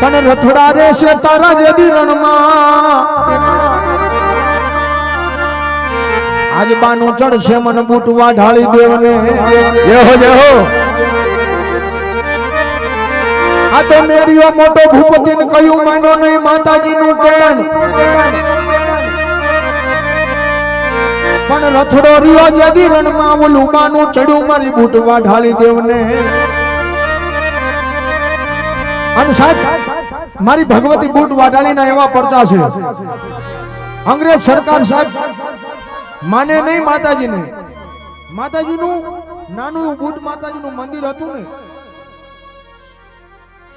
પણ રથોડા રહેશે તારા જેદી રણમાં આજ બાનું ચડશે મન બૂટવા ઢાળી દેવને જય હો આ તો મેરીઓ મોટો ભૂપતિને કયું માનો નહીં માતાજીનું કેણ પણ રથડો રહ્યો જેદી રણમાં ઓલું બાનું ચડ્યું મારી બૂટવા ઢાળી દેવને અને સાહેબ મારી ભગવતી બૂટ વાઢાળીના એવા પરચા છે અંગ્રેજ સરકાર સાહેબ માને નહીં માતાજીને માતાજીનું નાનું બૂટ માતાજીનું મંદિર હતું ને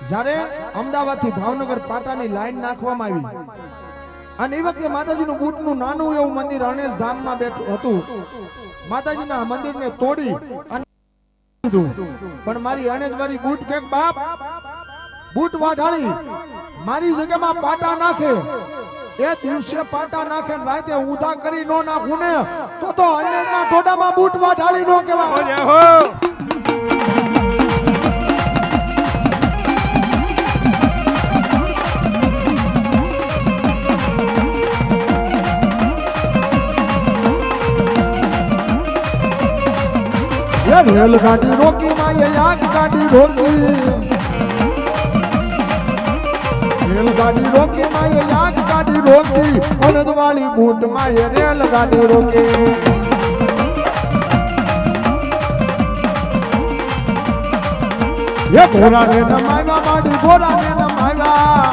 જ્યારે અમદાવાદ થી ભાવનગર પાટાની લાઈન નાખવામાં આવી અને એ વખતે માતાજીનું બૂટનું નાનું એવું મંદિર અણેશ ધામમાં બેઠું હતું માતાજીના મંદિરને તોડી અને પણ મારી અણેશવાળી બૂટ કે બાપ બૂટ વાઢાળી મારી જગ્યામાં પાટા નાખે એ દિવસે પાટા નાખે રાતે ઊંધા કરી નો નાખું ને તો અન્યના ટોડામાં બૂટ વાઢાળી નો કહેવાય હો રેલગાડી રોકી માં આગ ગાડી રોકી રેલગાડી રોકી માં આગ ગાડી રોકી અનદ વાળી બૂટ માં રેલગાડી રોકી એ ઘોડા ને નમાવ્યા માડી ઘોડા ને નમાવ્યા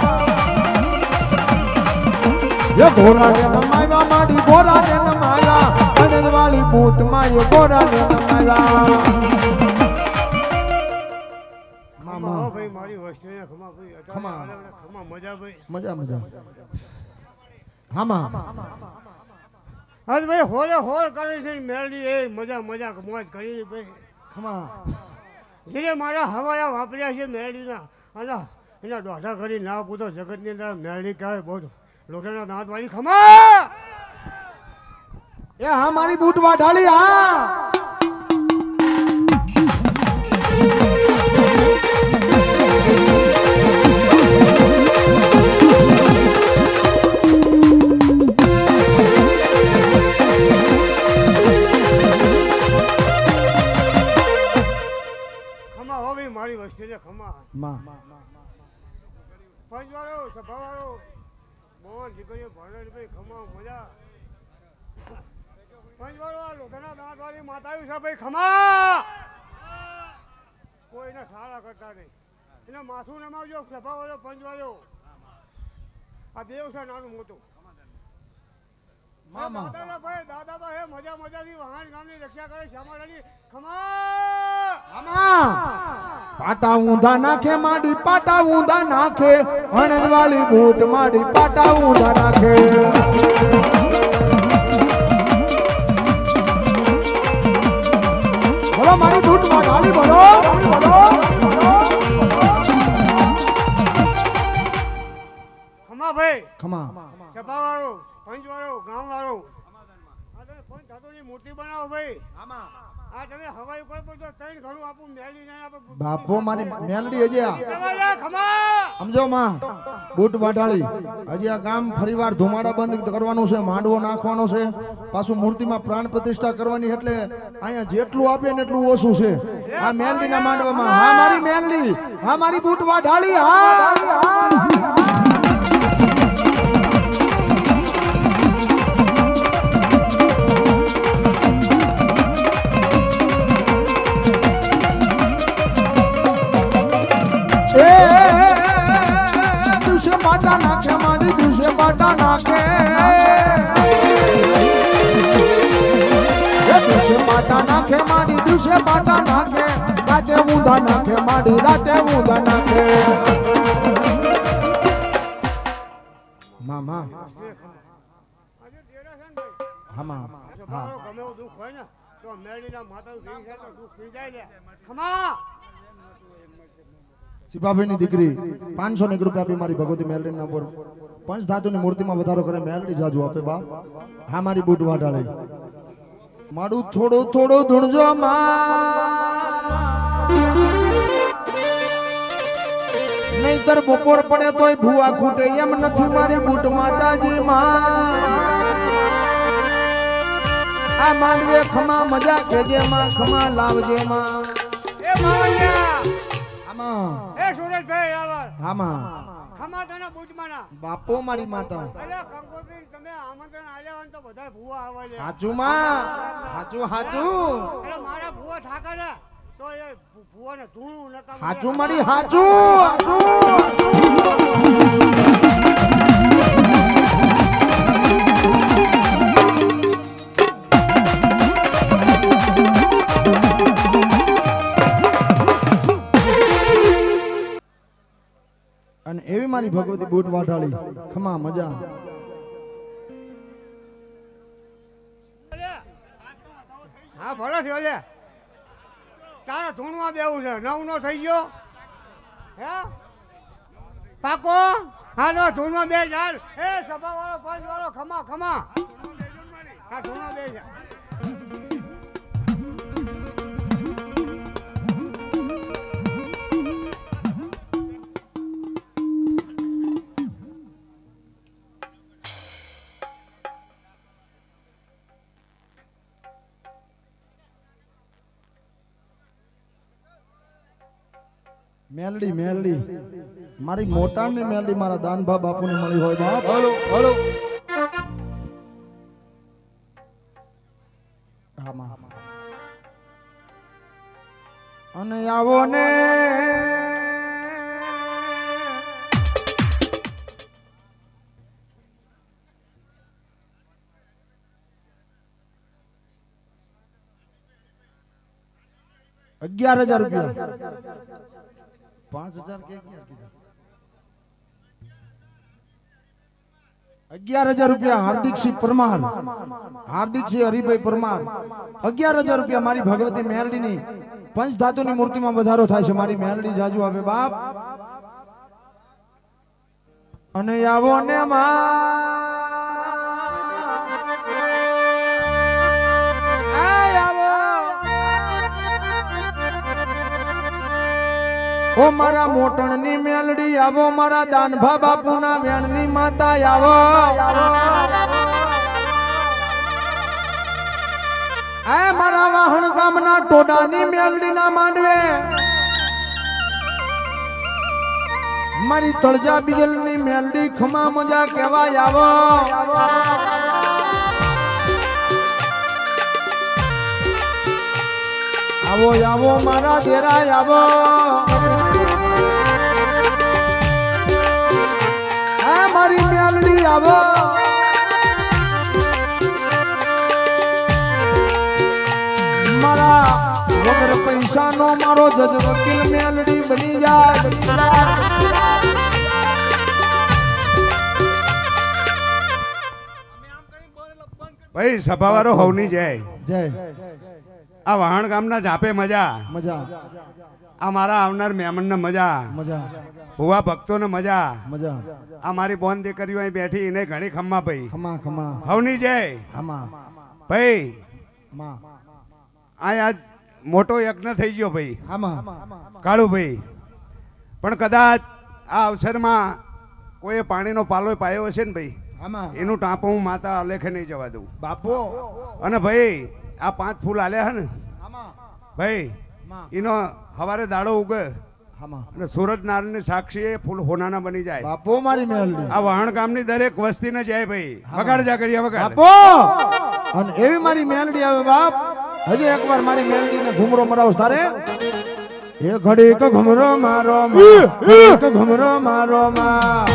એ ઘોડા ને નમાવ્યા માડી ઘોડા ને નમાવ્યા અનદ વાળી બૂટ માં ઘોડા ને નમાવ્યા ભાઈ મારી વસ્તુ ખમા ભાઈ ખમા મજા ભાઈ મજા હામાં હા ભાઈ હોલે હોલ કરી છે મેળવી એ મજા મોજ કરી ભાઈ ખમા જેને મારા હવાયા વાપર્યા છે મેળવીના અને એના દોઢા કરી ના પૂતો જગતની અંદર મેળવી કહેવાય બહુ લોકોના દાંત વાળી ખમા એ હા મારી બૂટ વાઢાળી હા મારી વસ્તી ખમા પંચવાળો સભાવાળો મોહન દીકરીઓ ભણેલ ભાઈ ખમા મજા પંચવાળો લોકોના દાંત વાળી માતાયું છે ભાઈ ખમા કોઈને સારા કરતા નહીં એને માથું નમાવજો સભાવાળો પંચવાળો આ દેવ છે નાનું મોટું દાદા ભાઈ દાદા તો હે મજાની વહાણ ગામની રક્ષા કરે શ્યામાડાની ખમા પાટા ઊંધા નાખે માડી પાટા ઊંધા નાખે અણન વાળી બૂટ માડી પાટા ઊંધા નાખે બોલો મારી બૂટ માં ઢાળી બોલો ખમા ભાઈ ખમા સભાવાળો પંચવાળો ગામવાળો આ તમે ફોન ધાતુની મૂર્તિ બનાવો ભાઈ આ તમે હવાઈ ઉપર પર તો ત્રણ ઘણું આપું મેલી નહીં આપે બાપો મારી મેલડી હજી ખમા સમજો માં બૂટ વાઢાળી હજી આ ગામ ફરીવાર ધુમાડા બંધ કરવાનું છે માંડવો નાખવાનો છે પાછું મૂર્તિમાં પ્રાણ પ્રતિષ્ઠા કરવાની એટલે અહીંયા જેટલું આપે ને એટલું ઓછું છે આ મેલડીના માંડવામાં હા મારી મેલડી હા મારી બૂટ વાઢાળી હા પાટા નાખે મારી દિવસે પાટા નાખે દિવસે પાટા નાખે મારી દિવસે પાટા નાખે રાતે ઊંધા નાખે મારી રાતે ઊંધા નાખે મામા હામા હા ગમે એવું દુઃખ હોય ને તો મેળીના માતા થઈ જાય તો દુઃખ થઈ જાય ને ખમા સિપાભાઈની દીકરી 500 ની રૂપિયા આપી મારી ભગવતી મેલડી ના પર પંચ ધાતુની મૂર્તિમાં વધારો કરે મેલડી જાજુ આપે બા હા મારી બૂટ વાઢાળી માડું થોડું ધૂણજો માં નહીતર બપોર પડે તોય ભૂવા ખૂટે એમ નથી મારી બુટ માતાજી માં આ માંડવે ખમા મજા કેજે માં ખમા લાવજે માં એ માવલિયા આમાં એ સુરેશભાઈ આવા આમાં ખમા તને બુજમાના બાપો મારી માતા અરે કંકોત્રી તમે આમંત્રણ આલ્યા હોય તો બધા ભૂવા આવે છે હાચું માં હાચું હાચું અરે મારા ભૂવા થાકે ને તો એ ભૂવાને ધૂણું નકામ હાચું મારી હાચું અને એવી મારી ભગવતી બૂટ વાટાળી ખમા મજા હા ભલે છે ઓલે તારા ધૂણમાં બેવું છે 9 નો થઈ ગયો હે પાકો હા તો ધૂણમાં બે ચાલ એ સભા વાળો પંચ વાળો ખમા ખમા હા ધૂણમાં બે જા મેલડી મેલડી મારી મોટાણની મેલડી મારા દાનભા બાપુને મળી હોય બાપ હલો હલો આમાં અને આવો ને ₹11,000 5,000 કે 11,000 હાર્દિકસિંહ પરમાર હાર્દિકસિંહ હરિભાઈ પરમાર ₹11,000 મારી ભગવતી મેલડીની પંચધાતુની મૂર્તિમાં વધારો થાય છે મારી મેલડી જાજુ આવે બાપ અને આવો ને ઓ મારા મોટણની મેલડી આવો મારા દાનભા બાપુના વેણની માતા આવો આ મારા વાહણ ગામના ટોડાની મેલડીના માંડવે મારી તળજા બીજલની મેલડી ખમા મજા કહેવાય આવો આવો આવો મારા દેરા આવો આ મારી મેલડી આવો મારા વગર પૈસાનો મારો જજ વકીલ મેલડી બની જાય ભાઈ સભાવાળો હવની જય જય આ વહાણ ગામના જાપે મજા મજા આ મારા આવનાર મહેમાનને મજા મજા ભુવા ભક્તોને મજા મજા આ મારી બોન દીકરીઓ અહીં બેઠી એને ઘણી ખમ્મા ભાઈ ખમા ખમા હવની જય આમાં ભાઈ માં આ આજ મોટો યજ્ઞ થઈ ગયો ભાઈ આમાં કાળુ ભાઈ પણ કદાચ આ અવસરમાં કોઈ પાણીનો પાલો પાયો હશે ને ભાઈ આમાં એનું ટાંપો હું માતા અલેખે નહીં જવા દઉં બાપો અને ભાઈ આ 5 ફૂલ આલ્યા હે ને આમાં ભાઈ માં એનો હવારે દાડો ઉગે આમાં અને સુરત નારાયણની સાક્ષી એ ફૂલ હોનાના બની જાય બાપો મારી મેલડી આ વહાણ ગામની દરેક વસ્તીને જાય ભાઈ વગાડ જા કરીએ વગાડ બાપો અને એવી મારી મેલડી આવે બાપ હજી એકવાર મારી મેલડીને ઘુમરો મરાવસ તારે એ ઘડી એક ઘુમરો મારો એક ઘુમરો મારો માં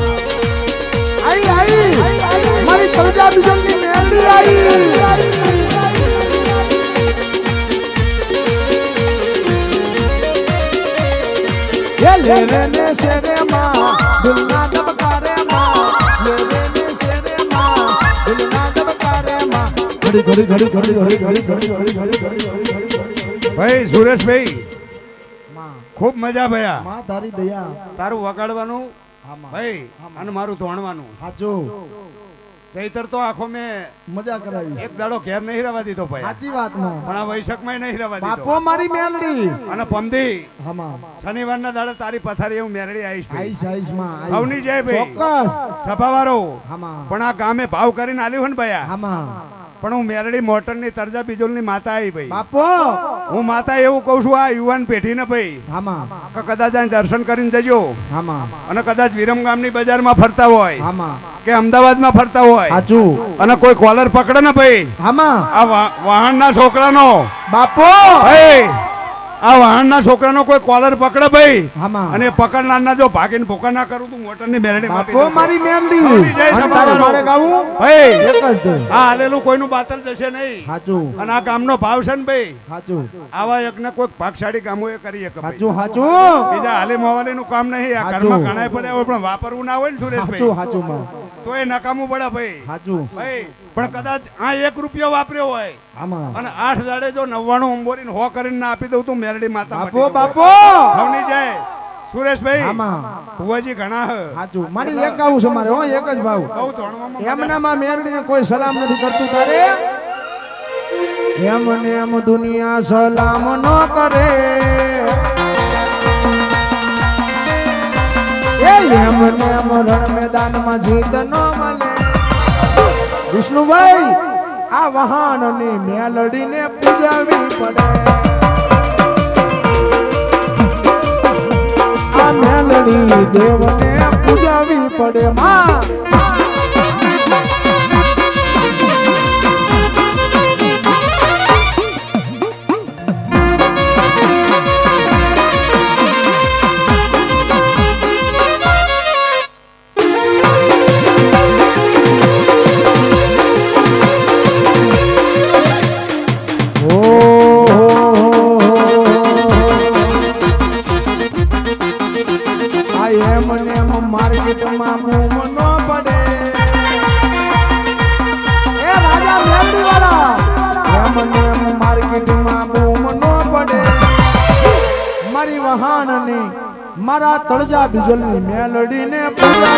આઈ આઈ મારી તળજા બીજલની મેલડી આઈ ये ले रे ने शेरे माँ दिलना दबकारे माँ ले रे ने शेरे माँ दिलना दबकारे माँ घड़ी घड़ी घड़ी घड़ी घड़ी घड़ी घड़ी घड़ी घड़ी घड़ी घड़ी ભાઈ સુરેશભાઈ माँ ખૂબ મજા ભયા माँ तारी दया તારું વગાડવાનું हाँ माँ ભાઈ અને મારું ધોણવાનું हाचो ચૈતર તો આખો મેં મજા કરાવી. એક દાડો ઘેર નહીં રહેવા દીધો ભાઈ, સાચી વાત માં પણ આ વૈશાખમાં નહીં રહેવા બાપો દીધો. મારી મેલડી. અને પમદી હમા શનિવારના દાડે તારી પથારી હું મેરડી આવીશ ભાઈ. આઈશ આઈશ માં આઈશ. હવની જય ભાઈ. ચોક્કસ. સભાવાળો હમા પણ આ ગામે ભાવ કરીને આલ્યું હે ને ભયા, હમા પણ હું મેરડી મોટરની તરજા બીજોલની માતા આવી ભાઈ. બાપો હું માતા એવું કહું છું આ યુવાન પેઢીને ભાઈ હમા કે કદાચ આ દર્શન કરીને જજો, હમા અને કદાચ વિરમગામની બજારમાં ફરતા હોય હમા કે અમદાવાદમાં ફરતા હોય સાચું. અને કોઈ કોલર પકડે ને ભાઈ, હમા આ વાહનના છોકરાનો બાપો ભાઈ, આ વાહનના છોકરાનો કોઈ કોલર પકડે ભાઈ, હમા અને પકડનારના જો ભાગીને ભૂકા ના કરું તું મોટરની મેરડી માપી બાપો દઉં. મારી મેલડી. હવની જય અને તારે સભાવાળો. મારે ગાવું ભાઈ એક જ છે. આ હાલેલું કોઈનું બાતલ જશે નહીં, સાચું અને આ ગામનો ભાવ છે ને ભાઈ, સાચું આવા યજ્ઞ કોઈ ભાગશાળી ગામો એ કરી શકે ભાઈ. સાચું સાચું બીજા હાલે મોવાલીનું કામ નહીં, આ સાચું. ઘરમાં ઘણા પડ્યા હોય પણ વાપરવું ના હોય ને સાચું સુરેશભાઈ, સાચું માં તો એ નકામું પડે ભાઈ. સાચું. ભાઈ પણ કદાચ આ 1 રૂપિયો વાપર્યો હોય આમાં અને 8 દાડે જો 99 અંબોરીને હો કરીને ના આપી દઉં તું મેરડી માતા બાપો મટી જાય. બાપો હવની જાય સુરેશભાઈ. આમાં ભુવાજી ઘણા હ. સાચું. મારી એક ગાવું છે મારે હો, એક જ ભાવ. બહુ ધોણવામાં મજા. એમનામાં મેરડીને કોઈ સલામ નથી કરતું તારે. એમ ને એમ દુનિયા સલામ ન કરે. એ એમ ને એમ રણ મેદાનમાં જીત ન મળે. વિષ્ણુભાઈ આ વહાણની મેલડીને પૂજાવી પડે. આ મેલડી દેવને પૂજાવી પડે માં. માર્કેટમાં બૂમ ન પડે. એ રાજા મેલડી વાળા એમને માર્કેટમાં બૂમ ન પડે. મારી વહાણની મારા તળજા બીજલની મેલડીને પૂજા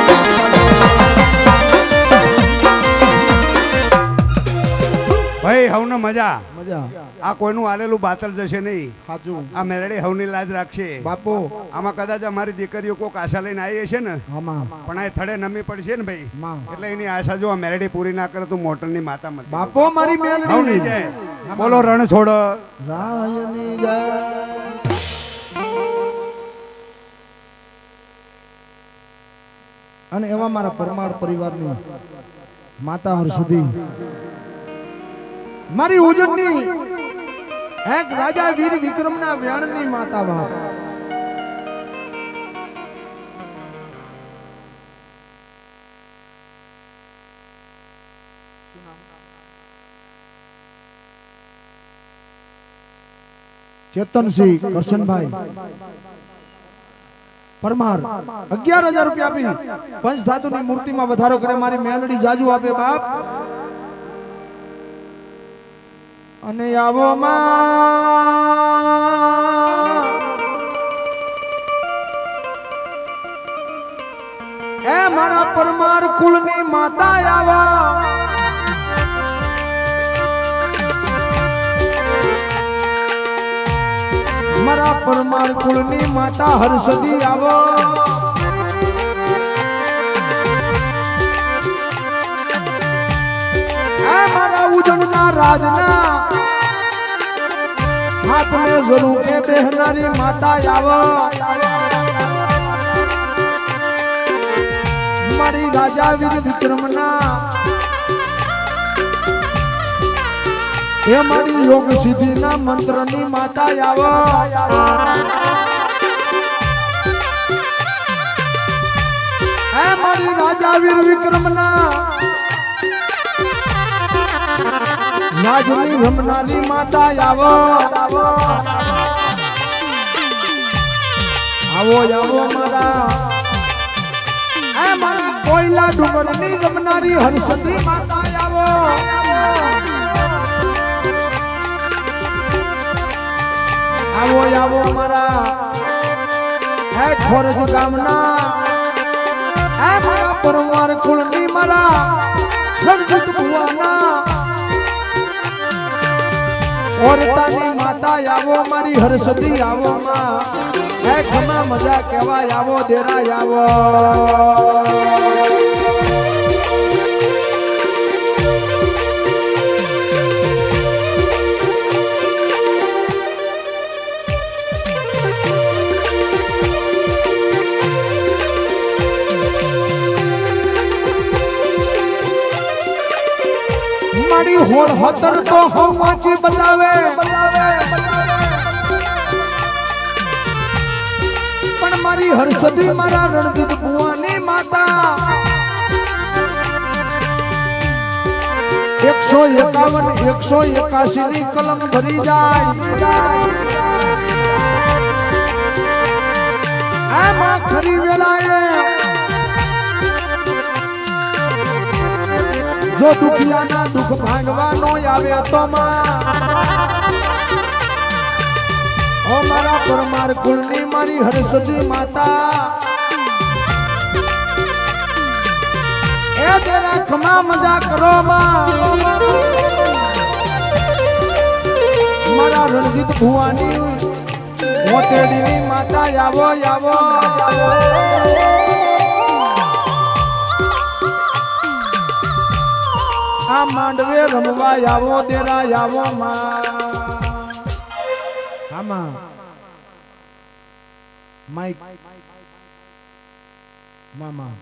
ભાઈ હવને મજા. મજા. આ કોઈનું આલેલું બાતલ જશે નહીં, સાચું આ મેરડી હવની લાજ રાખશે. બાપો આમાં કદાચ અમારી દીકરીઓ કોઈક આશા લઈને આવી હશે ને, આમાં પણ આ થડે નમી પડશે ને ભાઈ, માં એટલે એની આશા જો આ મેરડી પૂરી ના કરે તો મોટરની માતા મત. બાપો મારી હવની મેલડી જય. બોલો રણ છોડો. રાયની જય. અને એવા મારા પરમાર પરિવારની માતા હર્ષદી મારી ઉજળની એક રાજા વીર વિક્રમના વ્યાણની માતા બાપ. ચેતનસિંહ કરશનભાઈ પરમાર 11,000 રૂપિયા આપી પંચધાતુની મૂર્તિમાં વધારો કરે. મારી મેલડી જાજુ આપે બાપ. અને આવો માં એ મારા પરમાર કુળની માતા આવા. મારા પરમાર કુળની માતા હર્ષદી આવો. મારા ઉજળના રાજના હાથને જરૂર કે બેહનારી માતા આવો. મારી રાજા વીર વિક્રમના એ મારી યોગ સિદ્ધિના મંત્રની માતા આવો. એ મારી રાજા વીર વિક્રમના રાજની રમનારી માતા આવો. આવો આવો મારા એ મારા કોયલા ડુંગરની રમનારી હર્ષદી માતા આવો. આવો આવો મારા હે ખોરજ ગામના એ મારા પરવાર કુળની મારા ભુવાના ઓરતાની માતા આવો મારી હરસદી આવો માં એ ખમા મજા કહેવાય આવો દેરા આવો મારી હોળ હતર તો હવ વાંચી બતાવે પણ મારી હરસદી મારા રણજીત ભુવાની માતા 151 181 ની કલમ ભરી જાય આમાં ખરી વેલાએ જો દુખિયાના દુઃખ ભાંગવાનો આવે તો ઓ મારા પરમાર કુળની મારી હરસદી માતા એ તેરા ખમા મજા કરો મારા રણજીત ભુવાની મોટેડીની માતા આવો આવો આ માંડવે રમવા આવો દેરા આવો આમાં માઈક મામા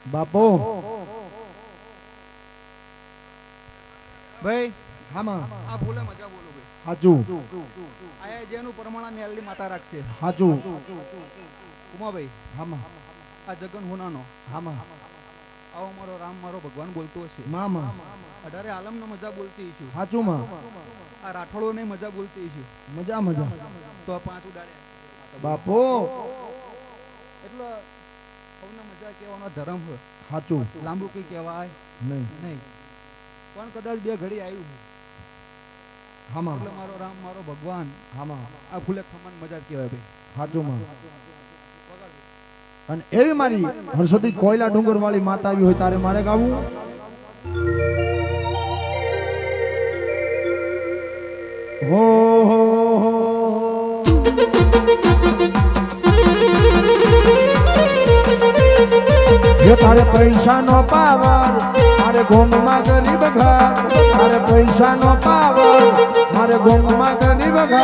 બાપો ભાઈ હામાં આ ભૂલે મજા બોલો ભાઈ હાજુ આયા જેનું પ્રમાણ મેલની માતા રાખશે હાજુ ઉમાભાઈ હામાં આ જગન હોનાનો હામાં આવો મારો રામ મારો ભગવાન બોલતો હશે મામા 18 આલમનો મજા બોલતી છું હાજુ માં આ રાઠોડોને મજા બોલતી છું મજા મજા તો આ પાંચ ઉડાડે બાપો એટલે સૌને મજા કહેવાનો ધર્મ હોય હાચું લાંબુ કઈ કહેવાય નહીં નહીં પણ કદાચ બે ઘડી આવ્યું હામાં એટલે મારો રામ મારો ભગવાન હામાં આ ફૂલે ખમણ મજા જ કહેવાય ભાઈ હાચું માં અને એવી મારી હરસદી કોયલા ડુંગર વાળી માતા આવી હોય તારે મારે ગાવું હો હો હો ये तारे पैसा नो पावर मारे गोम में गरीब घर तारे पैसा नो पावर मारे गोम में गरीब घर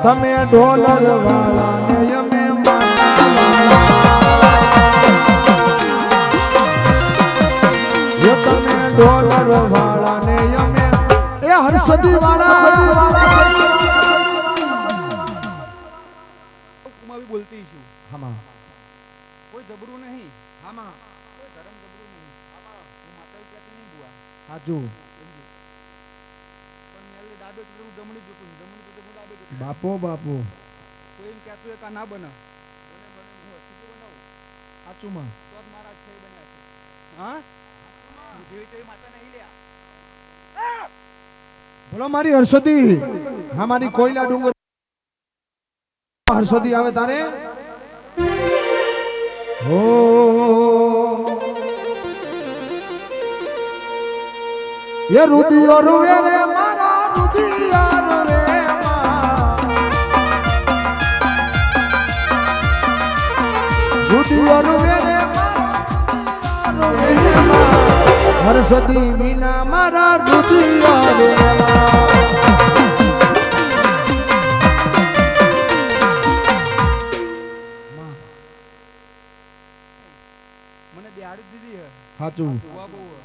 तमे डॉलर वाला ने यमे ये तमे डॉलर वाला ने यमे ये हरसदी वाला ઉમાવી બોલતી છું हमा કોઈ જબરું નહીં हमा કોઈ ધર્મ જબરું નહીં હું માતા કહેતી નહીં બુઆ हाजू પણ મેલે ડાબે ચૂડું જમણી જૂતું જમણી જૂતું ડાબે જૂતું बापो बापो કોઈ એમ કહેતું હોય કે આ ના બને બને બને હું હસીતું બનાવું हाचू मां તો જ મારા છે બન્યા છે હા જેવી તેવી માતા નહીં લ્યા બોલો મારી હરસદી હા મારી કોયલા ડુંગર હરસદી આવે તારે હો ये रुदियो रुवे रे मारा रुदिया रुवे रुदियो रुवे रे मारा हरसदी मीना मारा रुदिया रुवे મને બિહાડી દીધી હે હાચું બુઆ બહુ હે.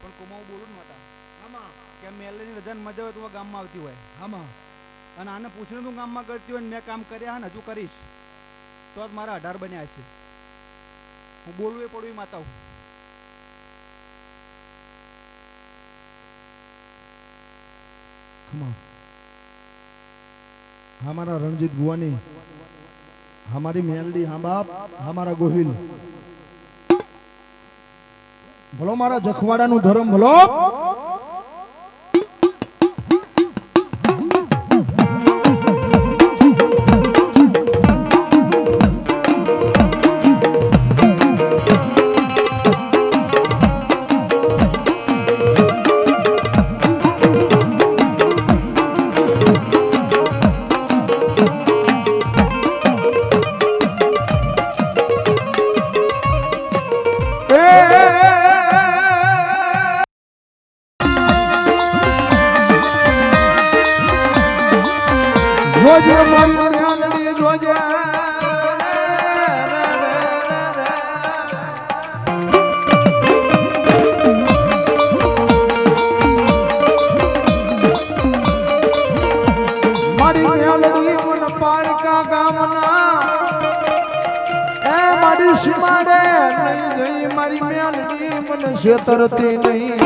પણ કોમાવું બોલું ને માતા કે મેલેની રજાની મજા હોય તો હું ગામમાં આવતી હોય આમાં અને આને પૂછીને તું ગામમાં કરતી હોય ને મેં કામ કર્યા ને હજુ કરીશ તો જ મારા 18 બન્યા છે હું બોલવું એ પડવું એ માતા હું ખમા हमारा रणजीत बुआनी हमारी मेलडी हाँ बाप हमारा गोहिल बोलो मारा जखवाड़ा नु धर्म बोलो જોજે મારી મેલડી મન પારકા ગામના એ મારી સીમાડે નહીં જઈ મારી મેલડી મને છેતરતી નહીં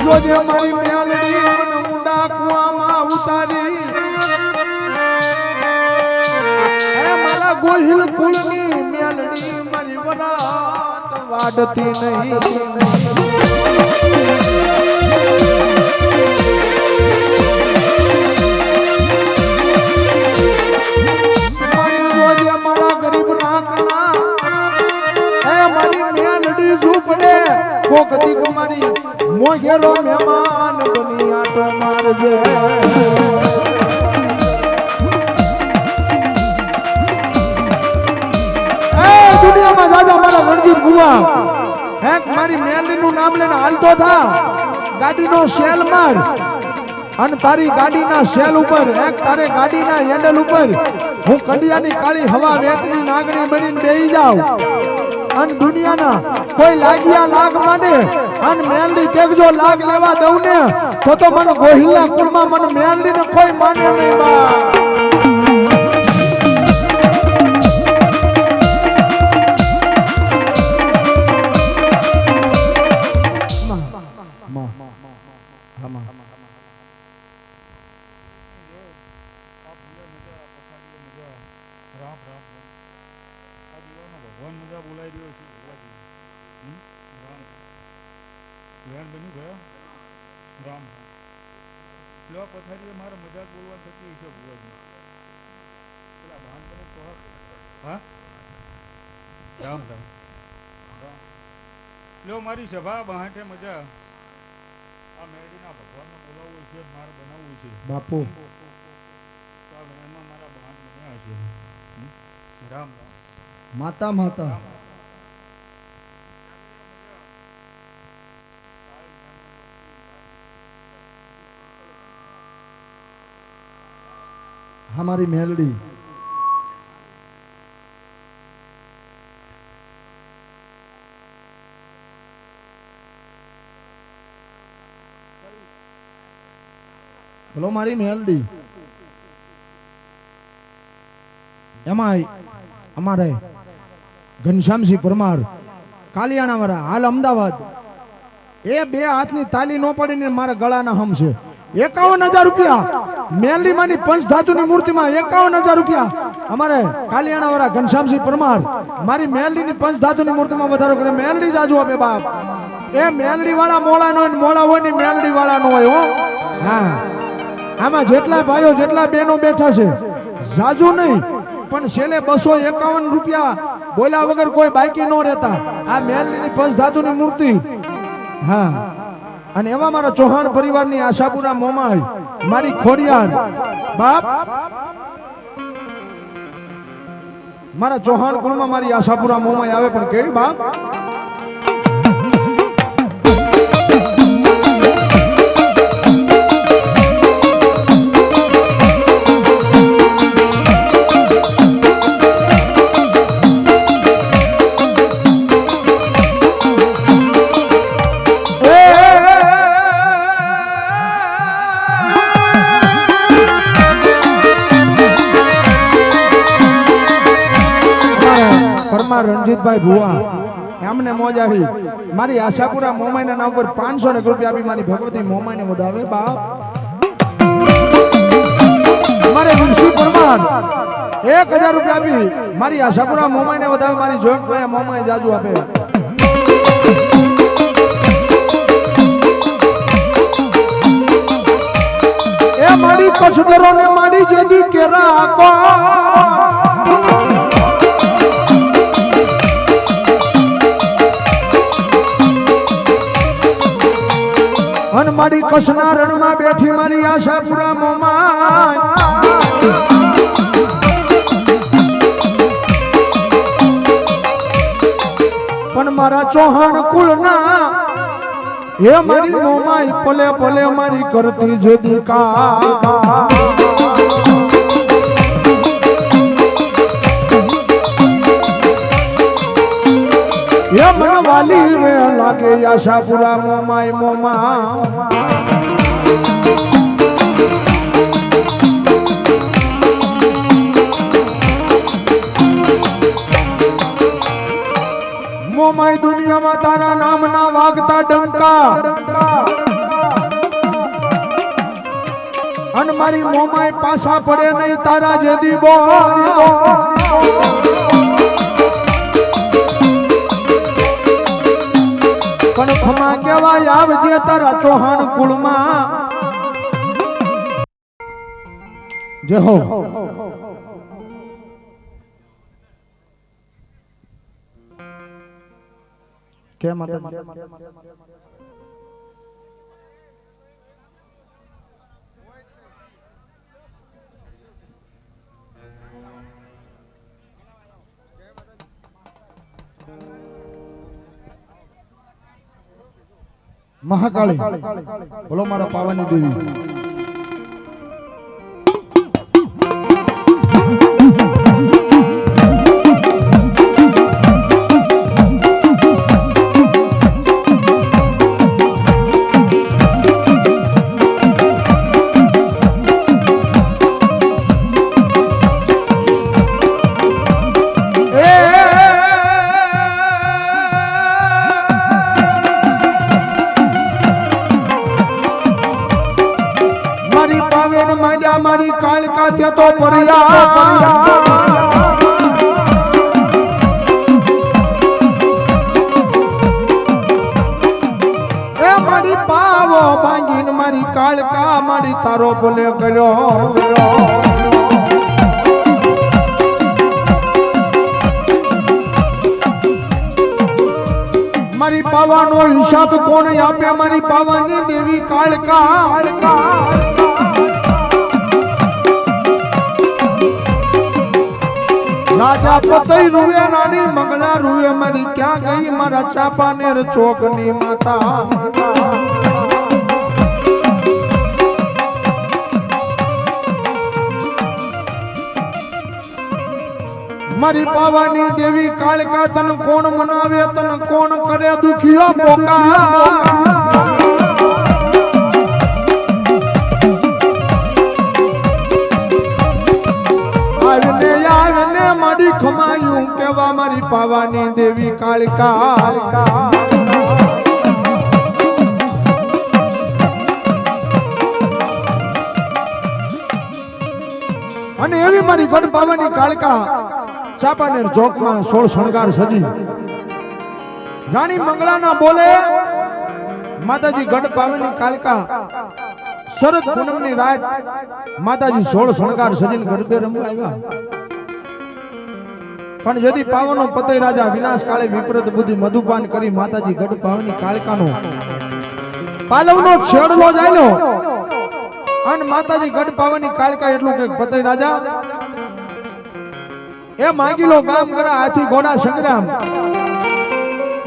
જોજે મારી મેલડી મને ઊંડા કુવામાં ઉતારી એ મારા ગોહિલ કુળની મેલડી મારી વરાત વાડતી નહીં મારા ગરીબ નાકના એ મારી મેલડી ઝૂપડે કોક દીક મારી મોઘેરો મહેમાન બની આટો મારજે એ દુનિયામાં દાદા મારા રણજીત ગુવા એક મારી મેલડીનું નામ લઈને હાલતો થા ગાડીનો સેલ માર અને તારી ગાડીના સેલ ઉપર એક તારે ગાડીના હેન્ડલ ઉપર હું કંડિયાની કાળી હવા વેતની નાગણી બનીને બેહી જાઉં અને દુનિયાના કોઈ લાગ્યા લાગ માંડે અને મેલડી કેગજો લાગ લેવા દઉં ને તો મને ગોહિલના કુળમાં મને મેલડીને કોઈ માને નહીં બા પથારીએ મારે મજાક બોલવા થતી છે ભુવાજી પેલા ભાન બને તો હા રામ રામ રામ લ્યો મારી સભા બહાટે મજા આ મેડીના ભગવાનને બોલાવવું છે મારે બનાવવું છે બાપુ તો એમાં મારા બહાન બન્યા છે રામ રામ માતા માતા हमारी मेलडी बोलो मारी मेलडी एमाय हमारे घनश्यामसिंह परमार कालियाणा वाला हाल अमदावाद ए बे हाथनी ताली नो पड़ी मारा गळाना हम छे 51,000 रुपया मेलडी मानी पंच धातुनी मूर्ति में 51,000 रुपया हमारे कालियाणा वाला घनश्यामसिंह परमार मारी मेलडी ની पंच धातुनी मूर्ति में વધારો કરે मेलडी जाजू आपे बाप ए मेलडी वाला मोळा नो मोळा होय ની मेलडी वाला नो होय हो हां आमा જેટલા ભાઈઓ જેટલા બહેનો બેઠા છે જાજુ નહીં પણ છેલે 251 રૂપિયા બોલા વગર કોઈ બાકી નો રહેતા આ મેલડી ની पंच धातुनी मूर्ति हां અને એવા મારા ચૌહાણ પરિવારની આશાપુરા મોમાઈ મારી ખોડિયાર બાપ મારા ચૌહાણ કુળમાં મારી આશાપુરા મોમાઈ આવે પણ કેવી બાપ રણજીતભાઈ ભુવા એમને મોજ આવી મારી આશાપુરા મોમાઈના નામ પર 500 રૂપિયા આપી મારી ભગવતી મોમાઈને વધાવે બાપ મારે વિંશુ પરમાર 1000 રૂપિયા આપી મારી આશાપુરા મોમાઈને વધાવે મારી જોગભાઈ મોમાઈ જાજુ આપે એ મારી કસદરો ને મારી જેદી કેરા આકો અન મારી કસના રણમાં બેઠી મારી આશાપુરા મોમાઈ પણ મારા ચૌહાણ કુળના હે મારી મોમાઈ પલે પલે મારી કરતી જદી કા હે મન વાલી રે લાગે આશાપુરા મોમાઈ મોમા મોમાઈ દુનિયામાં તારા નામના વાગતા ડંકા અન મારી મોમાઈ પાછા પડે નહીં તારા જેદી બો પણ ખમા કેવાય આવજે તારા ચૌહાણ કુળમાં જય હો કે માતાજી મહાકાળી બોલો મારા પાવાની દેવી મારી કાળકા તે તો પરિયા એ મારી પાવો ભાંગીને મારી કાળકા મારી તારો બોલે કર્યો મારી પાવાનો હિસાબ કોણ આપે મારી પાવાની દેવી કાળકા રાજા પતઈ રૂએ રાણી મંગલા રૂએ મારી ક્યાં ગઈ મારા ચાપાનેર ચોકની માતા મારી પાવાની દેવી કાળકા તન કોણ મનાવે તન કોણ કરે દુખિયો પોકા મારી ખમાયું કેવા મારી પાવાની દેવી કાળકા અને એવી મારી ગઢ પાવાની કાળકા ચાપાનેર ચોકમાં 16 શણગાર સજી રાણી મંગલાના બોલે માતાજી ગઢ પાવાની કાળકા શરદ પૂનમની રાત માતાજી 16 શણગાર સજીને ગરબે રમવા આવ્યા પણ यदि पावनो पतई राजा विनाश काले विपरीत बुद्धि मधुपान करी माताजी गढ़ पावनी कालिकानो पालवनो छेड़लो जायलो अन माताजी गढ़ पावनी कालिका एटલું કે पतई राजा ए मांगीलो गाम करा हाथी घोड़ा संग्राम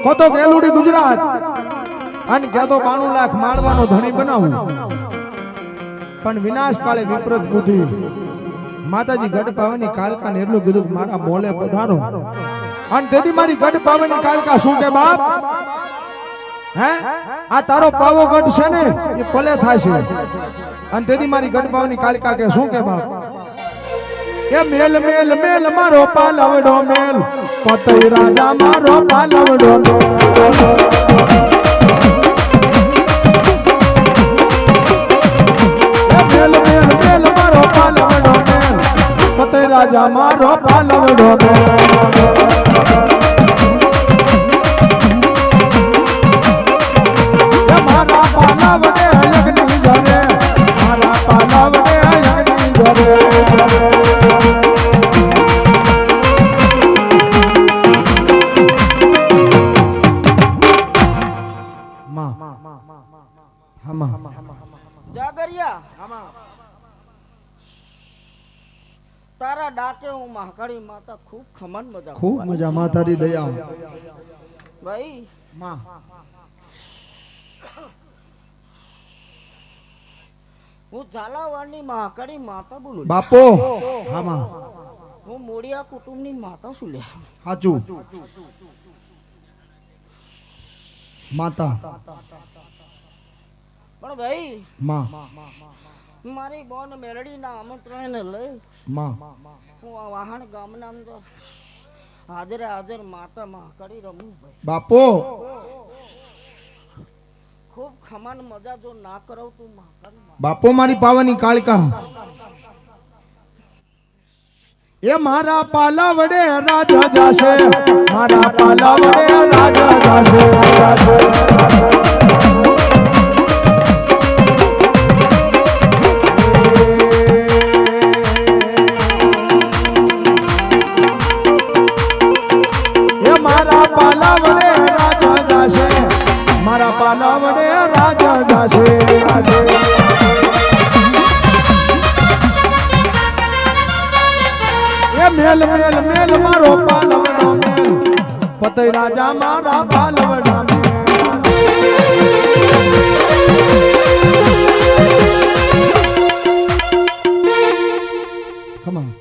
कोतो केलुडी गुजरात अन केतो 92 लाख मारवानो धणी बनावू पण विनाश काले विपरीत बुद्धि माताजी गढ़ पावनी कालिका ने એટલું કીધું મારા બોલે પધારો અને તેથી મારી ગઢ પાવની કાલિકા શું કે બાપ હે આ તારો પાવો ગઢ છે ને એ પલે થાય છે અને તેથી મારી ગઢ પાવની કાલિકા કે શું કે બાપ એ મેલ મેલ મેલ મારો પાલવડો મેલ પતઈ રાજા મારો પાલવડો મેલ મેલ મેલ મારો પાલવડો पतई राजा मारो पालवडो मारा पालवडे अयगनी घरे मारा पालवडे अयगनी घरे मां हमा जागरिया તારા ડાકે હું મહાકાળી માતા ખૂબ ખમન મજા खूब मजा मातारी दया ભાઈ માં હું ઝાલાવાડની મહાકાળી માતા બોલું બાપો હા માં હું મોડિયા કુટુંબની માતા છું લે સાચું માતા પણ ભાઈ માં મારી બોન મેલડીના આમંત્રણને લઈ માં હું આ વાહણ ગામના અંદર હાજરે હાજર માતા મહાકાળી રમું ભાઈ બાપો ખૂબ ખમાન મજા જો ના કરાવ તું મહાકાળી માતા. બાપો મારી પાવાની કાળકા એ મારા પાલા વડે રાજા જાશે મારા પાલા વડે રાજા જાશે એ મારા પાલા વડે રાજા જાશે મારા પાલા વડે રાજા જાશે મેલ મેલ મેલ મારો પાલવડો મેલ પતઈ રાજા મારા પાલવડા મેલ Come on.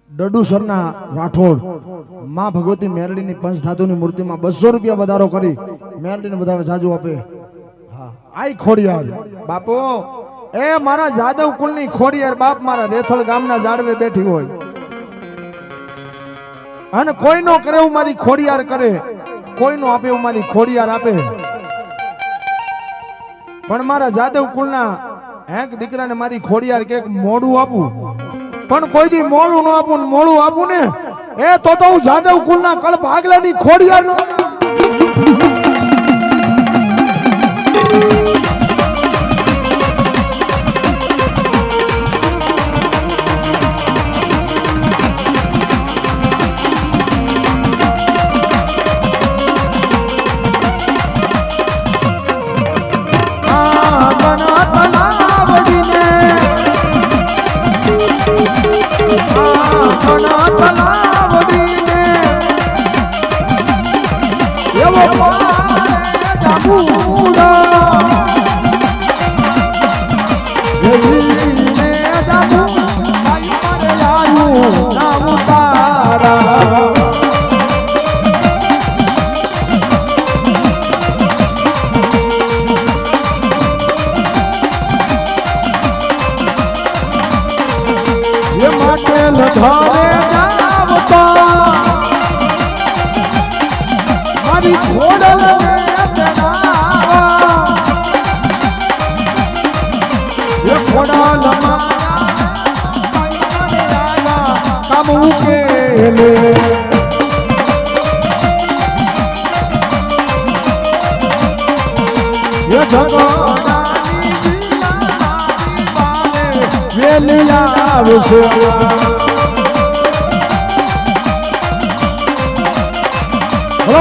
ડડુસરના રાઠોડ માં ભગવતી મેરડીની પંચધાતુની મૂર્તિમાં 200 રૂપિયા વધારો કરી મેરડીને વધારે જાજુ આપે હા આઈ ખોડિયાર બાપો એ મારા જાદવ કુલની ખોડિયાર બાપ મારા રેથલ ગામના ઝાડવે બેઠી હોય અને કોઈનો કરે એવું મારી ખોડિયાર કરે કોઈનો આપે એવું મારી ખોડિયાર આપે પણ મારા જાદવ કુલના હેક દીકરાને મારી ખોડિયાર કે મોડું આપું પણ કોઈ દી મોડું ન આપું ને મોડું આપું ને એ તો હું જાદવ કુલના કળ ભાગલાની ખોડિયાર નો બોલો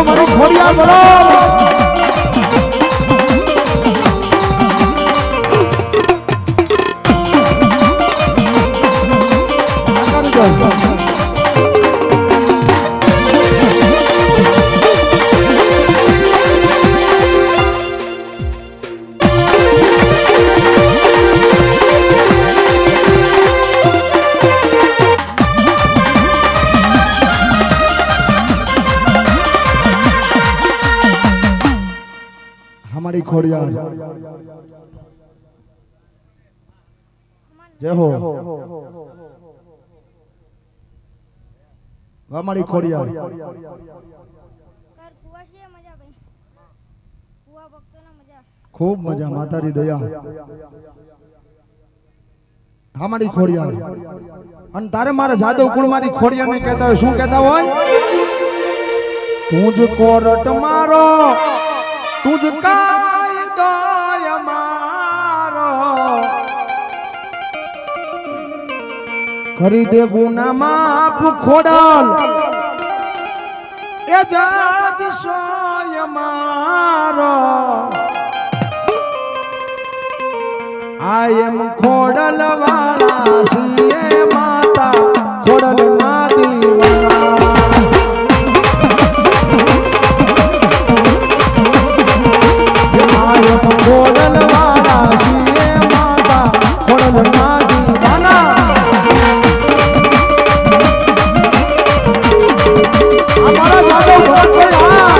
મારી ખોડિયાર બોલો हमारी खोड़ियार जय हो हमारी खोड़ियार खूब मजा मातारी दया हमारी खोड़ियार अन तारे मारा जादव कुल मारी खोड़ियार ने कहता है शू कहता हो तुझ कोरट मारो तुझ कायदो मारो કરી દે ગુના માફ ખોડલ એ જાજ સોય મારો આ એમ ખોડલ વાળા છીએ માતા ખોડલ ના દીવાના આ એમ ખોડલ વાળા છીએ માતા ખોડલ ના દીવાના અમારા જાદવ ભરતભાઈ હા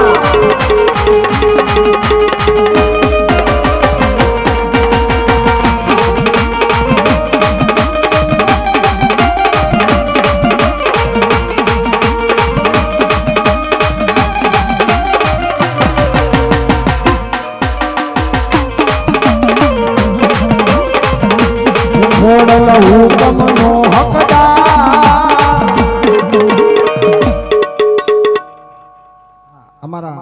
ખોડલ હુકમનો હકદાર અમારા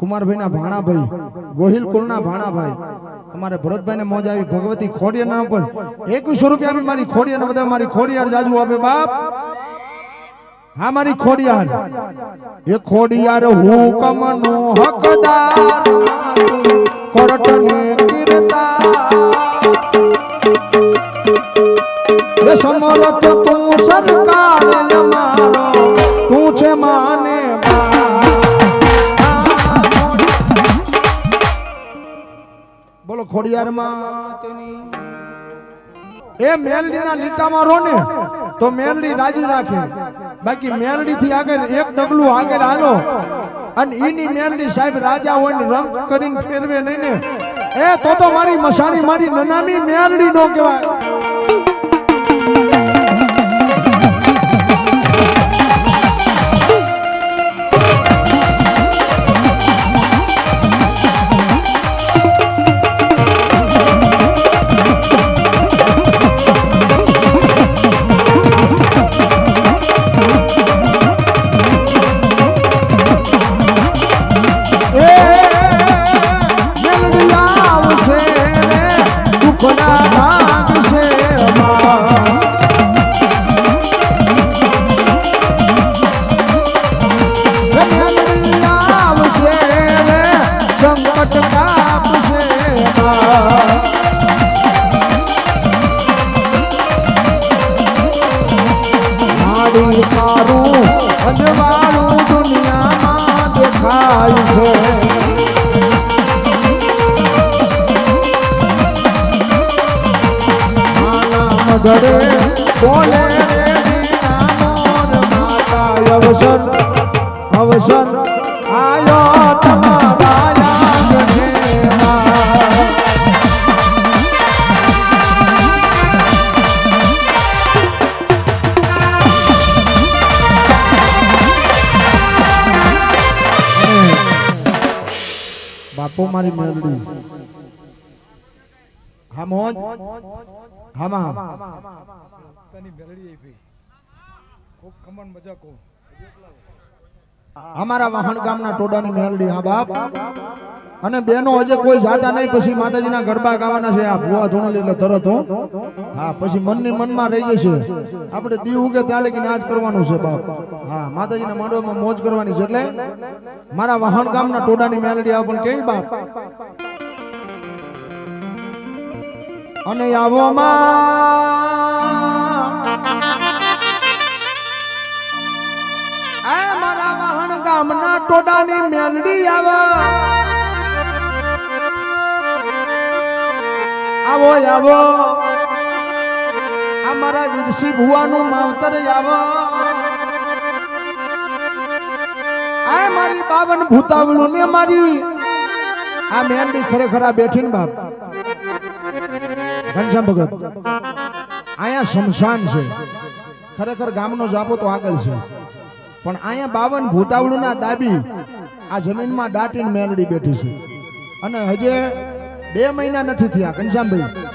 કુમારભાઈના ભાણાભાઈ ગોહિલ કુળના ભાણાભાઈ અમારે ભરતભાઈને મોજ આવી ભગવતી ખોડિયાના ઉપર 2100 રૂપિયા આપી મારી ખોડિયાને બધા મારી ખોડિયાર જાજુ આપે બાપ હા મારી ખોડિયાર એ ખોડિયાર હુકમનો હકદાર કોર્ટને કીર્તા એ સમરથ તું સરકાર અમારો તું છે માને બોલો ખોડિયાર માતની એ મેલડીના લીટામાં રો ને તો મેલડી રાજી રાખે બાકી મેલડી થી આગળ એક ડગલું આગળ હાલો અને ઈની મેલડી સાહેબ રાજા હોય ને રંગ કરીને ફેરવે નહીં ને એ તો મારી મસાણી મારી નનામી મેલડી નો કહેવાય ઘરે બોલે અવસર અવસર આયો તમારા બાપુ મારી મેલડી હા મોજ હામાં તની મેલડી આવી ખૂબ કમન મજા કો અમારા વાહણ ગામના ટોડાની મેલડી હા બાપ અને બેનો હજે કોઈ જાતા નહીં પછી માતાજીના ગરબા ગાવાના છે આ ભુવા ધૂણેલી એટલે તરત હો હા પછી મનની મનમાં રહી જશે આપણે દી ઉગે ત્યાં લગી નાચ કરવાનું છે બાપ હા માતાજીના માંડવામાં મોજ કરવાની છે એટલે મારા વાહણ ગામના ટોડાની મેલડી આવ પણ કેવી બાપ અને આવો મારા વાહણ ગામના ટોડાની મેલડી આવો આવો આવો અમારા વિરસી ભુવાનું માવતર આવો આ મારી 52 ભૂતાવળું ને મારી આ મેલડી ખરેખર આ બેઠી ને બાપ ઘનશ્યામ ભગત અહીંયા શમશાન છે ખરેખર ગામનો જાપો તો આગળ છે પણ અહીંયા 52 ભૂતાવળું ના દાબી આ જમીનમાં દાટીને મેલડી બેઠી છે અને હજે 2 મહિના નથી થયા ઘનશ્યામભાઈ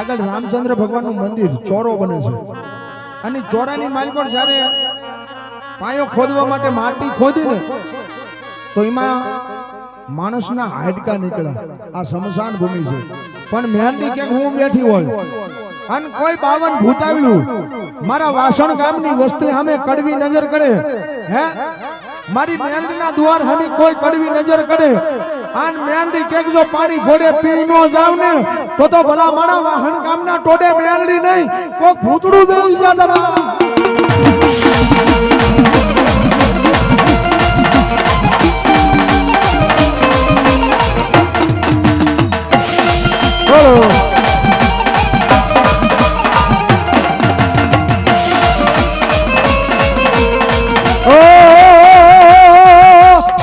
આગળ રામચંદ્ર ભગવાનનું મંદિર ચોરો બને છે અને ચોરાની માલકોર જ્યારે પાયો ખોદવા માટે માટી ખોદીને તો એમાં માણસના હાડકા નીકળ્યા આ શમશાન ભૂમિ છે પણ મેલડી કે હું બેઠી હોય અને કોઈ 52 ભૂતાવળું મારા વાસણ ગામની વસ્તી સામે કડવી નજર કરે હે મારી મેલડીના દ્વાર સામે કોઈ કડવી નજર કરે આન મેલડી કેક જો પાણી ઘોડે પી નો જાવ ને તો ભલા માણા વાહણ ગામના ટોડે મેલડી નહીં કોક ભૂતડું બેસી જા દબા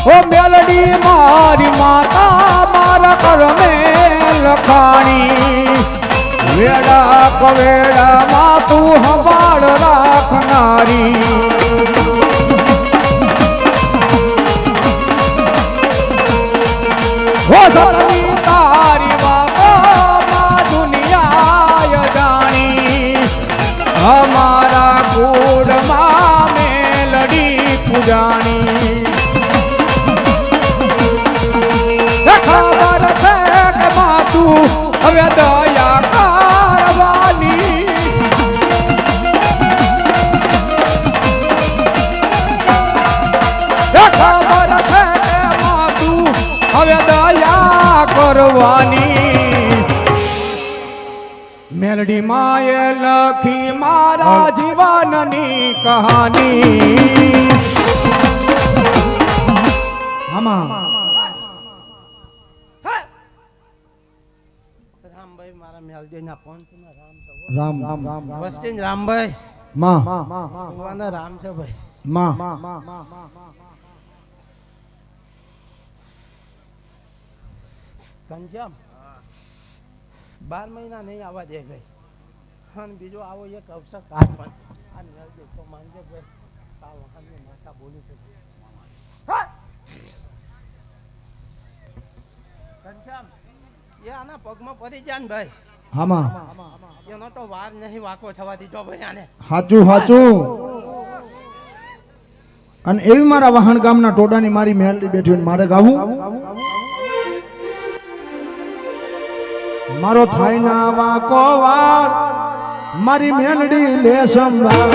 ઓ મેલડી મારી માતા મારા કરમે લખાણી વેડા કવેડા માં તું સંભાળ રાખનારી હો સતની તારી વાતોમાં દુનિયા જાણી અમારા કુળમાં મેલડી પૂજાણી ખબર છે કે માતું હવે દયા કરવાની ખબર છે કે માતું હવે દયા કરવાની મેલડી માએ લખી મારા જીવનની કહાની આમાં રામભાઈ મારા મેલડીના પંચના રામ છે રામ રામ રામ વસ્તી રામભાઈ માં ભગવાનના રામ છે ભાઈ માં ઘનશ્યામ 12 મહિના નહીં આવવા દે ભાઈ અને બીજો આવો એક અવસર કાઢ પણ આ મેલડી તો માનજે ભાઈ આ વખતની માતા બોલી છે ઘનશ્યામ એ આના પગમાં પડી જાય ને ભાઈ આમાં એનો તો વાર નહીં વાકો થવા દીધો ભાઈ આને હાચું હાચું અને એવી મારા વાહણ ગામના ટોડાની મારી મેલડી બેઠી હોય ને મારે ગાવું મારો થાય ના વાકો વાળ મારી મેલડી લે સંભાળ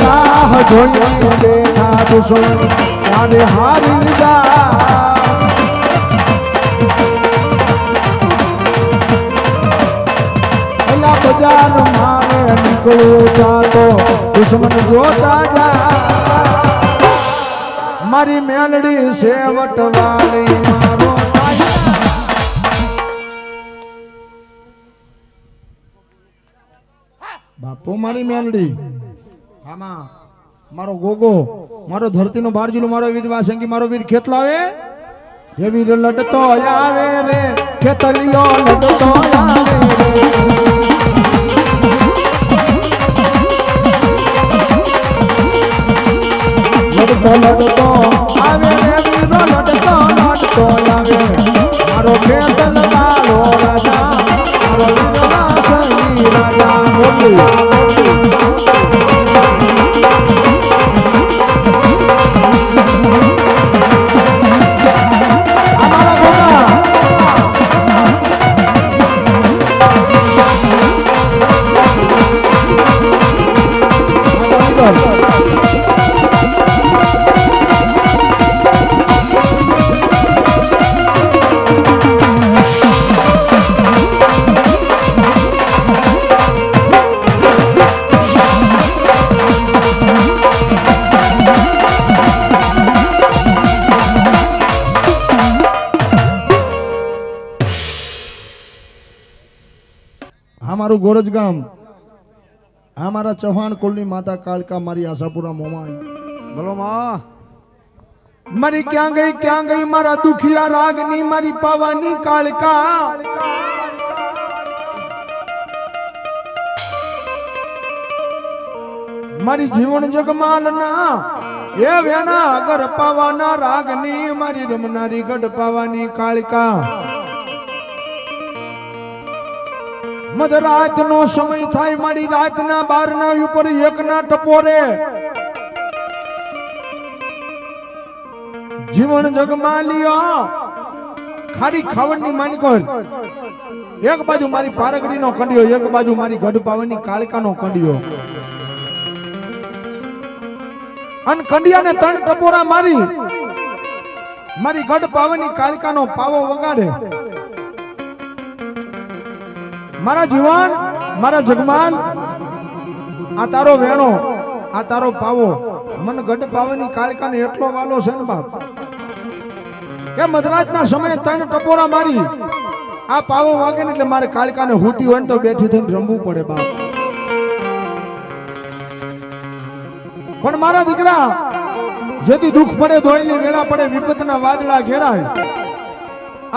રાહ જોઈને બેઠા દુશ્મન ત્યારે હારી જા બજાર મારે નીકળું જાતો દુશ્મન જોતા જા મારી મેલડી સેવટ વાળી મારો બાપુ મારી મેલડી આમાં મારો ગોગો મારો ધરતીનો બારજીલો મારો વીર વાસંગી મારો વીર ખેતલાવે એ વીર લડતો આવે રે ખેતલિયો લડતો આવે લડતો આવે રે વીર લડતો આવે મારો ખેતલ વાળો રાજા મારો વીર વાસંગી રાજા મારું ગોરજ ગામ આ મારા ચૌહાણ કુલની માતા કાળકા મારી આશાપુરા મોમાઈ બોલો માં મારી ક્યાં ગઈ મારા દુખિયા રાગની મારી પાવાની કાળકા મારી જીવન જગમાલ ના એ વેણા અગર પાવાના રાગની મારી રમનારી ગઢ પાવાની કાળકા મધરાત નો સમય થાય મારી રાતના 12 ના ઉપર એકના ટપોરે જીવન જગમાં લિયો ખાલી ખાવડની માની કર એક બાજુ મારી પારગડીનો કંડિયો એક બાજુ મારી ગઢ પાવાની કાળકાનો કંડિયો અને કંડિયાને ત્રણ ટપોરા મારી મારી ગઢ પાવાની કાલિકાનો પાવો વગાડે. મારા જીવન મારા જગમાલ આ તારો વેણો આ તારો પાવો મન ગઢ પાવાની કાલિકાને એટલો વાલો છે ને બાપ કે મધરાતના સમયે ત્રણ ટપોરા મારી આ પાવો વાગે ને એટલે મારે કાલિકાને હુતી હોય ને તો બેઠી થઈને રમવું પડે બાપ. પણ મારા દીકરા જેથી દુઃખ પડે દોયલી વેળા પડે વિપતના વાદળા ઘેરાય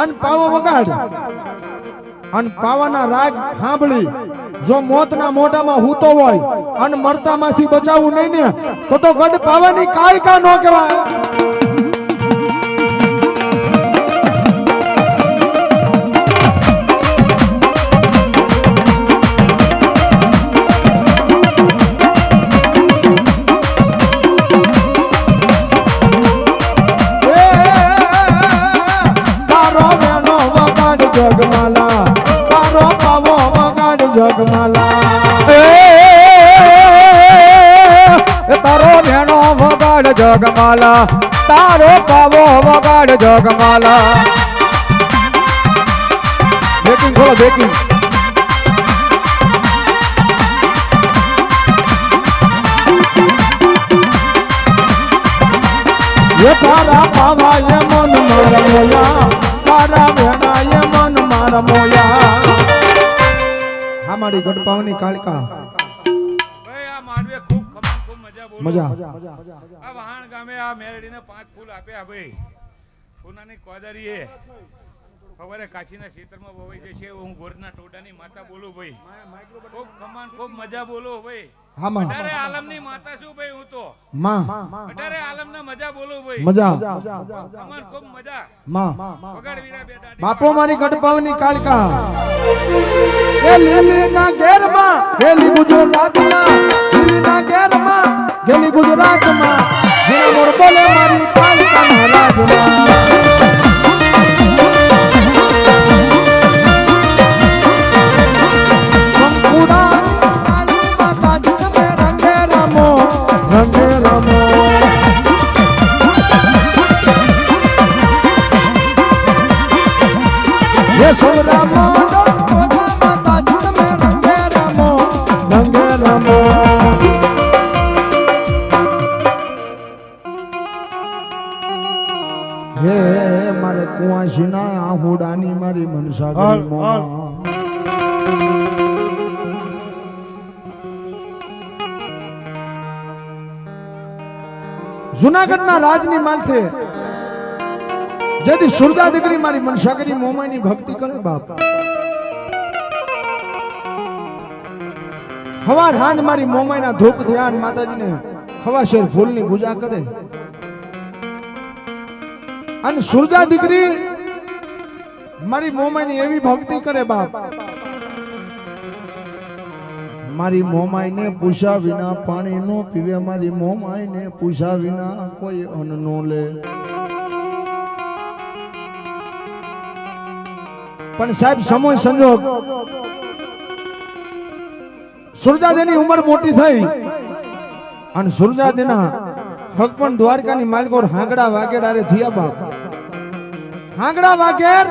અન પાવો વગાડ અન પાવાના રાગ સાંભળી જો મોતના મોઢામાં હૂતો હોય અને મરતામાંથી બચાવવું નહીં ને તો ગઢ પાવાની કાલિકા ન કહેવાય. જગમાલા તારો પાવો વગાડ જગમાલા તારો વેણો વગાડ જગમાલા તારો પાવો વગાડ જગમાલા. બેકિંગ ખોલો બેકિંગ. એ તારા પાવાએ મન મારા મોયા તારા વેણાએ મન મારા મોયા. હા મારી ગઢ પાવાની કાલિકા ભાઈ આ માંડવે ખૂબ ખમાન ખૂબ મજા બોલો. મજા આ વહાણ ગામે આ મેરડીને 5 ફૂલ આપ્યા ભાઈ. સોનાની કોદારીએ ખબર કાશીના ક્ષેત્રમાં વવાઈ છે હું ગોરના ટોડાની માતા બોલું ભાઈ. ખૂબ ખમાન ખૂબ મજા બોલો ભાઈ. હા માં અઢારે આલમની માતા છું ભાઈ હું તો. માં અઢારે આલમના મજા બોલો ભાઈ. મજા ખમાન ખૂબ મજા. માં વગાડ વીરા બે દાડી. બાપો મારી ગઢ પાવાની કાલિકા એ લીલીના ઘેરમાં ગેલી ગુજરાતમાં લીલીના ઘેરમાં ગેલી ગુજરાતમાં જેના મોર બોલે મારી કાલિકાના રાજમાં. રંગે રમો ये सब रामो माता जी में रंगे रमो रंगे रमो. हे मारे कुआशीना आहुडानी मारी मनसा गई मोमा જુનાગઢના રાજની માથે જેથી સુરજા દીકરી મારી મનસાગરી મોમાઈની ભક્તિ કરે બાપ હવાર હાંજ મારી મોમાઈના ધૂપ ધ્યાન માતાજીને હવાશેર ફૂલની પૂજા કરે અને સુરજા દીકરી મારી મોમાઈની એવી ભક્તિ કરે બાપ મારી મોમાઈને પૂછ્યા વિના પાણી નો પીવે મારી મોમાઈને પૂછ્યા વિના કોઈ અન્ન નો લે. પણ સાહેબ સમય સંજોગ સુરજાદેની ઉંમર મોટી થઈ અને સુરજાદેના હક પણ દ્વારકાની માલકોર હાંગડા વાગેડારે થયા બાપ. હાંગડા વાગેર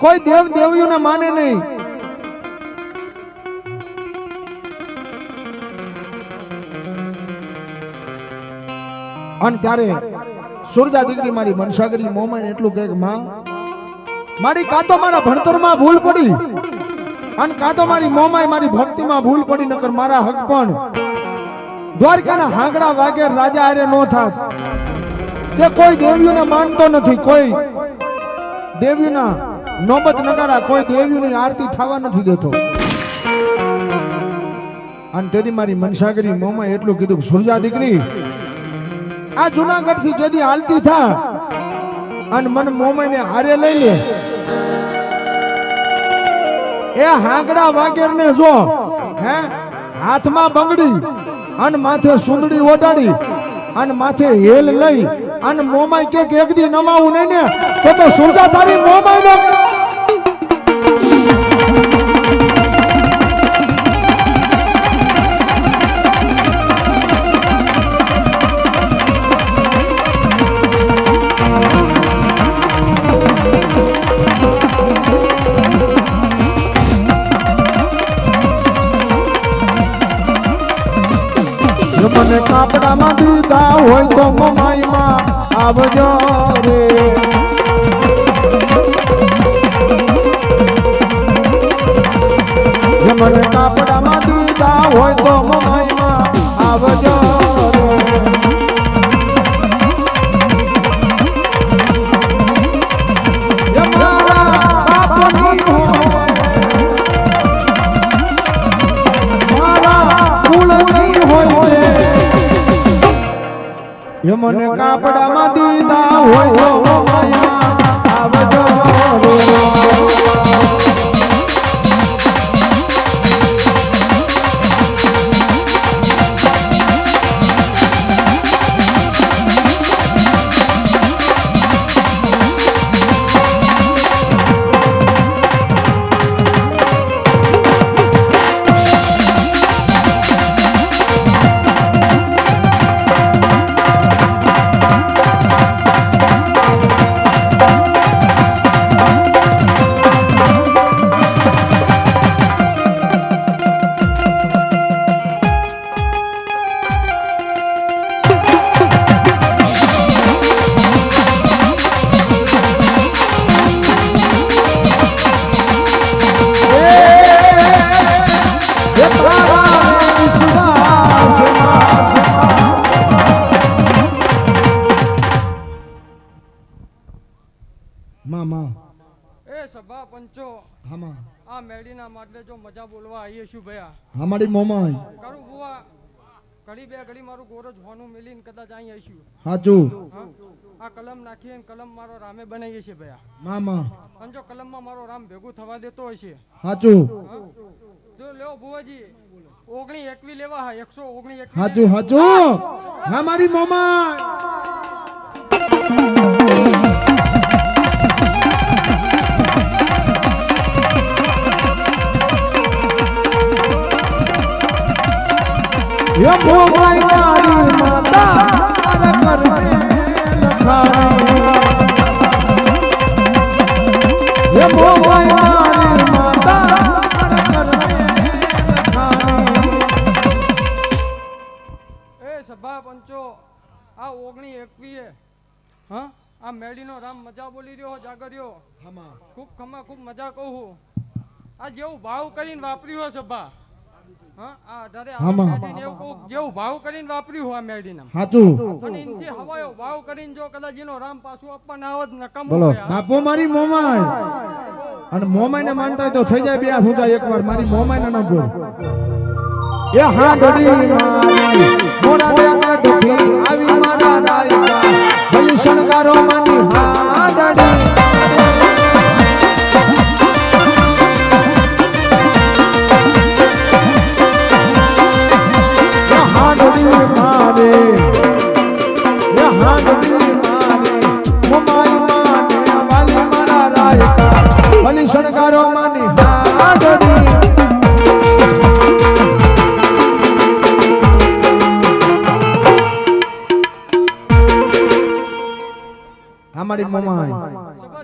કોઈ દેવ દેવીઓને માને નહીં અને ત્યારે સુરજા દીકરી મારી મનસાગરી મોમાઈને એટલું કહે કે માં મારી કાં તો મારા ભણતરમાં ભૂલ પડી અને કાં તો મારી મોમાઈ મારી ભક્તિમાં ભૂલ પડી નકર મારા હક પણ દ્વારકાના હાંગડા વાગે રાજા હારે નો થાત. તે કોઈ દેવીઓને માનતો નથી, કોઈ દેવીઓના નોબત નગારા, કોઈ દેવીઓની આરતી થવા નથી દેતો. અને તેની મારી મનસાગરી મોમાએ એટલું કીધું કે સુરજા દીકરી આ જુનાગઢ થી જદી હાલતી થા અને મન મોમાઈને હારે લઈ લે. એ હાંગડા વાગેર ને જો હે હાથમાં બંગડી અને માથે સુંદડી ઓઢાડી અને માથે હેલ લઈ અને મોમાઈ કે એક દી નમાવું નહીં ને તો સુરજા તારી મોમાઈ નો મને કાપડામાં દીધા હોય તો મમાઈમાં આવજો રે. મને કાપડામાં દીધા હોય તો મમાઈમાં આવજો રે. મને કાપડામાં દીધા હોય તો મમાઈમાં આવજો રે. સભા પંચો હામાં આ મેડીના માટલે જો મજા બોલવા આવીએ છું ભયા અમારી મોમાઈ કરું બુઆ ઘડી બે ઘડી મારું ગોરજ હોનું મિલીને કદાચ અહીં આવીશું હાચું આ કલમ નાખીએ ને કલમ મારો રામે બનાવીએ છે ભયા મામા અને જો કલમમાં મારો રામ ભેગું થવા દેતો હશે હાચું જો લેવો બુઆજી 1921 લેવા હા 119 હાચું હાચું હા મારી મોમાઈ ये मोबाइल मारी माता कर ये मोबाइल मारी माता ए सभा पंचो आ 1921 हाँ आ मेडीनो राम मजा बोली रह्यो जागर्यो खूब खमा खूब मजा कहूं आ जेव भाव करीने वापर्यो सभा हाँ आ दारे आ मेडीने એવું કહું જેવું ભાવ કરીને વાપર્યું આ મેડીને હાચું અને ઇનથી હવાયો ભાવ કરીને જો કદાચ એનો રામ પાછું આપવાના આવત નકામો બોલો બાપો મારી મોમાઈ અને મોમાઈ ને માનતા હોય તો થઈ જાય બે હાથ ઊંચા એકવાર મારી મોમાઈ ના બોલ એ હા ડડી મારી મોરા દેવા ડોકી આવી મારા રાયકા ભલી શણગારો માની હા ડડી मारे यहाँ डूबी मारे मोमाई माने वाली मारा रायका भली शणगारो मानी हाँ डोडी हमारी मोमाई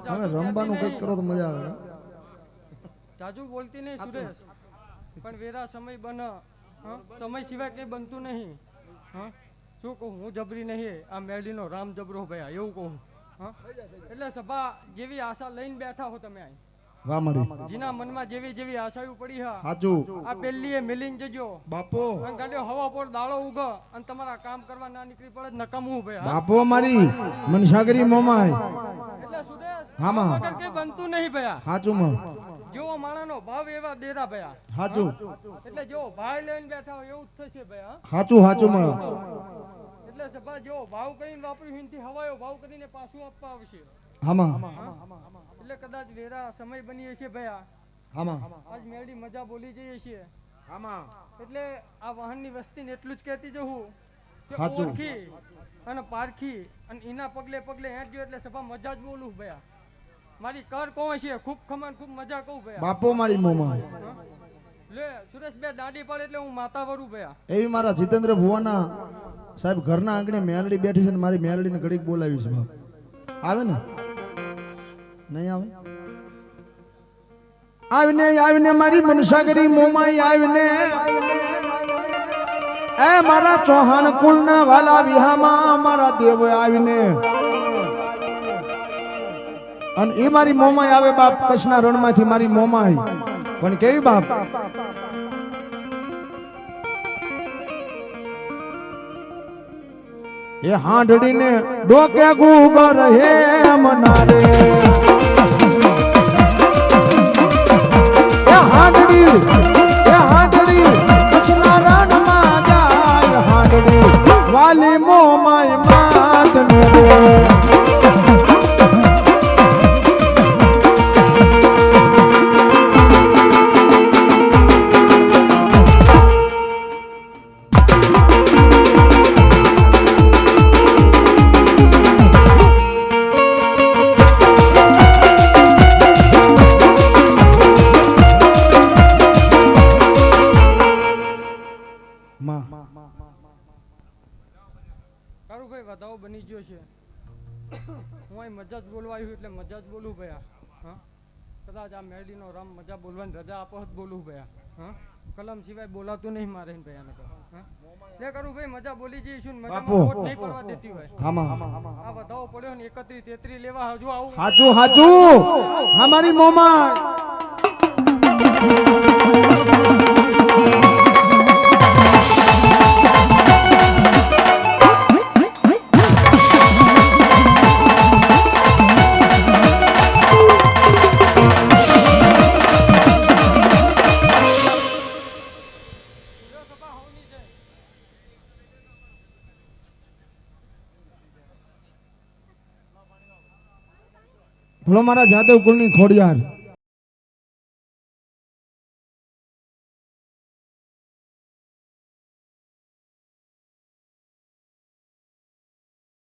હવે રંબાનું કઈક કરો તો મજા આવે જાજુ બોલતી નહીં સુરેશ પણ વેરા સમય બન સમય સિવાય કઈ બનતું નહીં હા શું કહું હું જબરી નહીં આ મેડીનો રામ જબરો ભયા એવું કહું હા એટલે સભા જેવી આશા લઈને બેઠા હો તમે અહીં વાહ મારી જીના મનમાં જેવી જેવી આશાઓ પડી હા સાચું આ પેલીએ મિલીન જજો બાપો અને ગાડ્યો હવા પર દાળો ઉગ અને તમારા કામ કરવા ના નીકળી પડે નકામું ભયા બાપો મારી મનસાગરી મોમાઈ એટલે સુરેશ હામાં વગર કઈ બનતું નહીં ભયા સાચું માં જેવો માણાનો ભાવ એવા દેરા ભયા સાચું એટલે જેવો ભાઈ લઈને બેઠા હોય એવું જ થશે ભયા સાચું સાચું માં એટલે સભા જેવો ભાવ કરીને વાપર્યું હિંથી હવાયો ભાવ કરીને પાછું આપવા આવશે હામાં એટલે કદાચ વેરા સમય બની હશે ભયા હામાં આજ મેડી મજા બોલી જઈએ છીએ હામાં એટલે આ વાહનની વસ્તીને એટલું જ કહેતી જવું કે સાચું. ઓળખી અને પારખી અને એના પગલે પગલે હેઠ ગયો એટલે સભા મજા જ બોલું ભયા મારી કર કોણ છે ખૂબ ખમણ ખૂબ મજા કહું ભયા બાપો મારી મોમાઈ લે સુરેશ બે દાડી પડે એટલે હું માતા વરું ભયા એવી મારા જીતેન્દ્ર ભુવાના સાહેબ ઘરના આંગણે મેલડી બેઠી છે ને મારી મેલડીને ઘડીક બોલાવી છે બાપ આવે ને નહીં આવે આવીને આવીને મારી મનસાગરી મોમાઈ આવીને એ મારા ચૌહાણ કુળના વાલા વિહામાં મારા દેવ આવીને અને એ મારી મોમાઈ આવે બાપ કચ્છના રણમાંથી મારી મોમાઈ પણ કેવી બાપ એ હાંડડીને ડોકે ગુગર હે મનારે એ હાંડડી કચ્છના રણમાં જાય હાંડડી વાલી મોમાઈ માત ને કારુભાઈ વધાવો બની ગયો છે હું અહીં મજા જ બોલવા આવ્યું એટલે મજા જ બોલું ભયા હા કદાચ આ મેરડીનો રામ મજા બોલવાની રજા આપો જ બોલું ભયા હા કલમ સિવાય બોલાતું નહીં મારે ભયા તો હા લે કારુભાઈ મજા બોલી જઈશું ને મજામાં વોટ નહીં પડવા દેતી હોય આ વધાવો પડ્યો ને 31 33 લેવા હજુ આવું હાચું હાચું અમારી મોમાઈ ભલો મારા જાદવ કુળની ખોડિયાર